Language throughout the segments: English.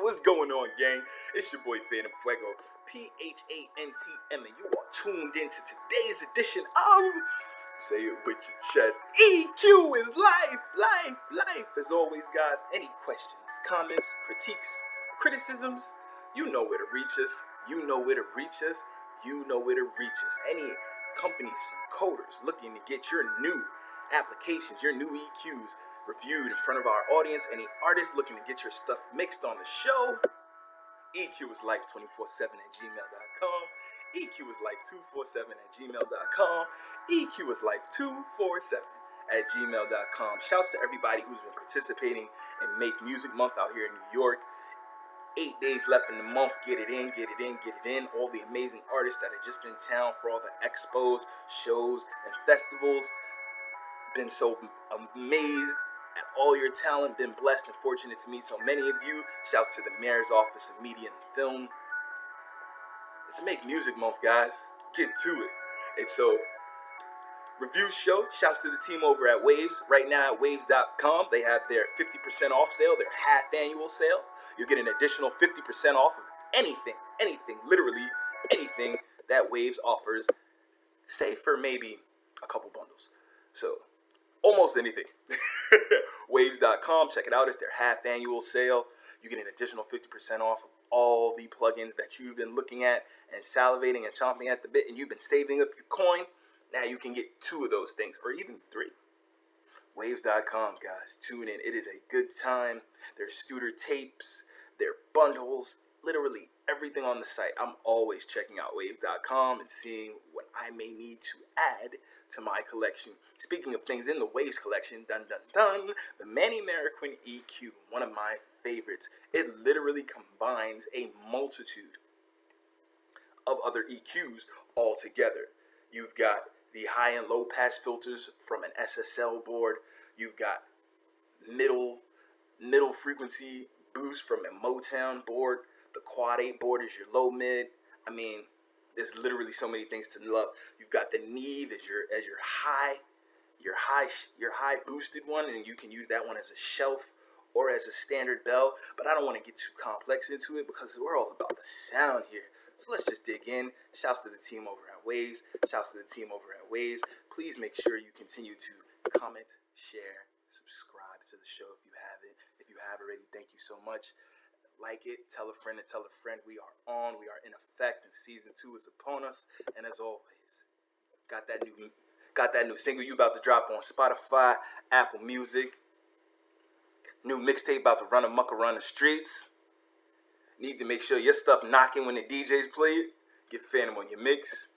What's going on, gang? It's your boy Phantm, Phantm, and you are tuned into today's edition of Say It With Your Chest. EQ is life, life, life. As always, guys, any questions, comments, critiques, criticisms, you know where to reach us. You know where to reach us. You know where to reach us. Any companies and coders looking to get your new applications, your new EQs reviewed in front of our audience, any artists looking to get your stuff mixed on the show, EQisLIFE247@gmail.com, EQisLIFE247@gmail.com, EQisLIFE247@gmail.com. Shouts to everybody who's been participating in Make Music Month out here in New York. 8 days left in the month. Get it in, get it in, get it in. All the amazing artists that are just in town for all the expos, shows, and festivals. Been so amazed at all your talent. Been blessed and fortunate to meet so many of you. Shouts to the Mayor's Office of Media and Film. Let's Make Music Month, guys. Get to it. And so, review show. Shouts to the team over at Waves. Right now at Waves.com, they have their 50% off sale, their half annual sale. You get an additional 50% off of anything, literally anything that Waves offers, save for maybe a couple bundles. So, almost anything. Waves.com, check it out. It's their half annual sale. You get an additional 50% off of all the plugins that you've been looking at and salivating and chomping at the bit, and you've been saving up your coin. Now you can get 2 of those things, or even 3. Waves.com, guys. Tune in. It is a good time. There's Studer tapes, their bundles, literally everything on the site. I'm always checking out Waves.com and seeing what I may need to add to my collection. Speaking of things in the Waves collection, the Manny Marroquin EQ, one of my favorites. It literally combines a multitude of other EQs all together. You've got the high and low pass filters from an SSL board. You've got middle frequency boost from a Motown board. The Quad 8 board is your low mid. I mean, there's literally so many things to love. You've got the Neve as your high boosted one, and you can use that one as a shelf or as a standard bell. But I don't want to get too complex into it because we're all about the sound here. So let's just dig in. Shouts to the team over at Waves. Please make sure you continue to comment, share, subscribe to the show if you haven't. If you have already, thank you so much. Like it, tell a friend to tell a friend. We are on. We are in effect, and season 2 is upon us. And as always, got that new single you about to drop on Spotify, Apple Music. New mixtape about to run amok around the streets. Need to make sure your stuff knocking when the DJs play it. Get Phantm on your mix.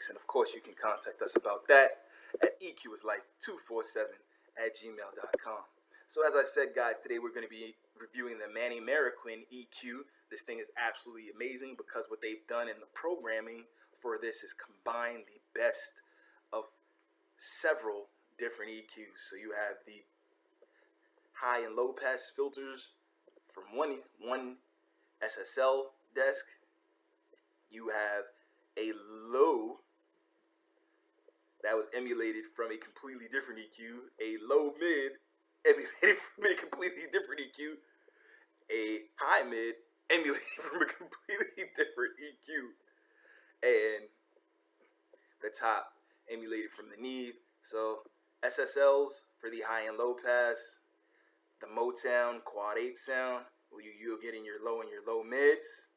And of course, you can contact us about that at EQisLIFE247@gmail.com. So as I said, guys, today we're going to be reviewing the Manny Marroquin EQ. This thing is absolutely amazing because what they've done in the programming for this is combine the best of several different EQs. So you have the high and low pass filters from one SSL desk. You have a low that was emulated from a completely different EQ, a low mid emulated from a completely different EQ, a high mid emulated from a completely different EQ, and the top emulated from the Neve. So SSLs for the high and low pass, the Motown Quad 8 sound, where you'll get in your low and your low mids.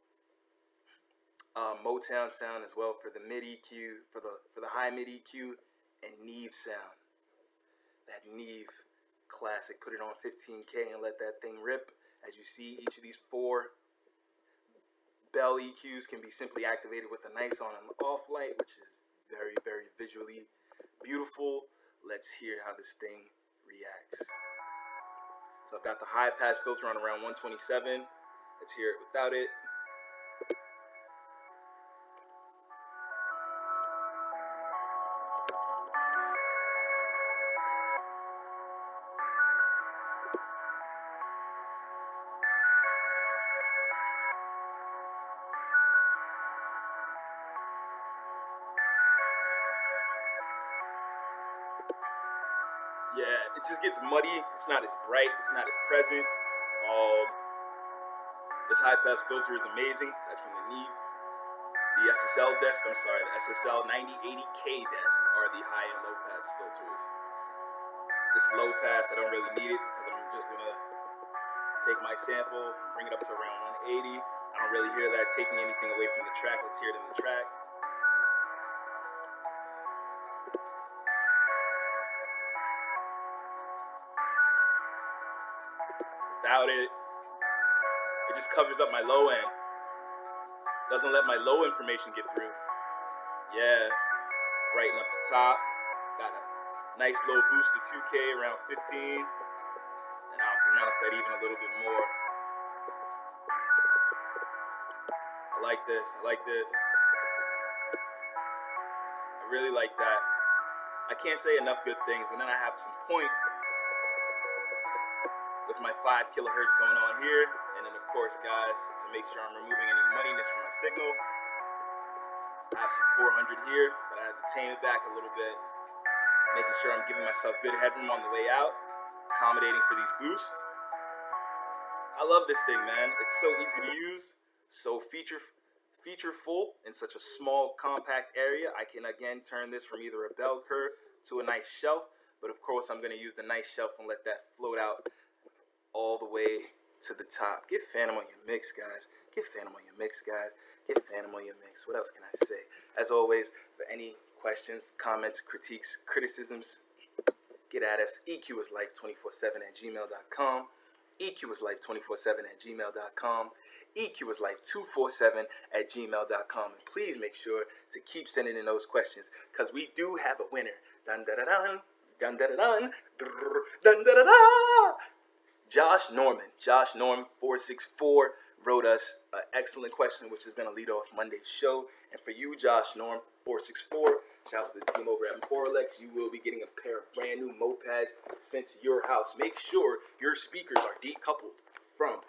Motown sound as well for the mid EQ, for the high mid EQ, and Neve sound. That Neve classic. Put it on 15K and let that thing rip. As you see, each of these 4 bell EQs can be simply activated with a nice on and off light, which is very, very visually beautiful. Let's hear how this thing reacts. So I've got the high pass filter on around 127. Let's hear it without it. Yeah, it just gets muddy. It's not as bright. It's not as present. This high pass filter is amazing. That's from the SSL desk. I'm sorry, the SSL 9080K desk are the high and low pass filters. This low pass, I don't really need it because I'm just gonna take my sample, bring it up to around 180. I don't really hear that taking anything away from the track. Let's hear it in the track. Without it, it just covers up my low end. Doesn't let my low information get through. Yeah, brighten up the top. Got a nice low boost to 2K around 15. And I'll pronounce that even a little bit more. I like this. I like this. I really like that. I can't say enough good things. And then I have some point with my 5 kilohertz going on here. And then of course, guys, to make sure I'm removing any muddiness from my signal, I have some 400 here, but I have to tame it back a little bit, making sure I'm giving myself good headroom on the way out, accommodating for these boosts. I love this thing, man. It's so easy to use, so featureful in such a small, compact area. I can again turn this from either a bell curve to a nice shelf, but of course I'm going to use the nice shelf and let that float out all the way to the top. Get Phantm on your mix, guys. Get Phantm on your mix, guys. Get Phantm on your mix. What else can I say? As always, for any questions, comments, critiques, criticisms, get at us. EQisLIFE247@gmail.com. EQisLIFE247@gmail.com. EQisLIFE247@gmail.com. And please make sure to keep sending in those questions, because we do have a winner. Dun da da dun. Dun da da dun. Dun da da da. Josh Norm 464 wrote us an excellent question, which is going to lead off Monday's show. And for you, Josh Norm 464, shouts to the team over at Porlex. You will be getting a pair of brand new mopeds sent to your house. Make sure your speakers are decoupled from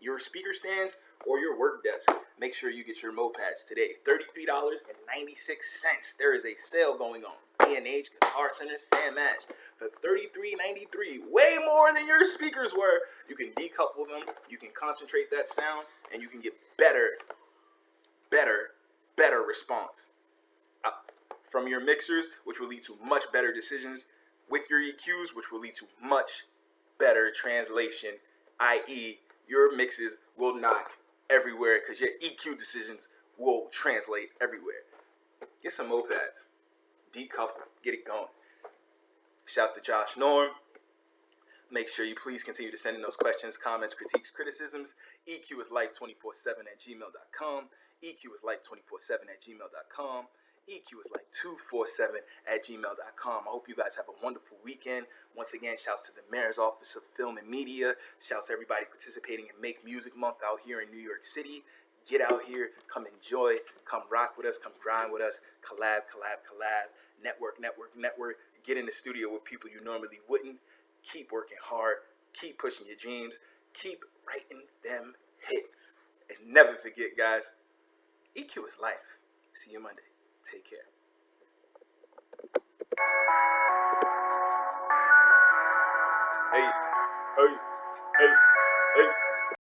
your speaker stands or your work desk. Make sure you get your mopeds today. $33.96. There is a sale going on. A&H Guitar Center Sand Match for $33.93. Way more than your speakers were. You can decouple them. You can concentrate that sound, and you can get better response from your mixers, which will lead to much better decisions with your EQs, which will lead to much better translation, i.e. your mixes will knock everywhere because your EQ decisions will translate everywhere. Get some mopeds. Decouple. Get it going. Shouts to Josh Norm. Make sure you please continue to send in those questions, comments, critiques, criticisms. EQisLIFE247@gmail.com. EQisLIFE247@gmail.com. EQisLIFE247@gmail.com. I hope you guys have a wonderful weekend. Once again, shouts to the Mayor's Office of Film and Media. Shouts to everybody participating in Make Music Month out here in New York City. Get out here, come enjoy, come rock with us, come grind with us, collab, network. Get in the studio with people you normally wouldn't. Keep working hard, keep pushing your dreams, keep writing them hits. And never forget, guys, EQ is life. See you Monday. Take care. Hey.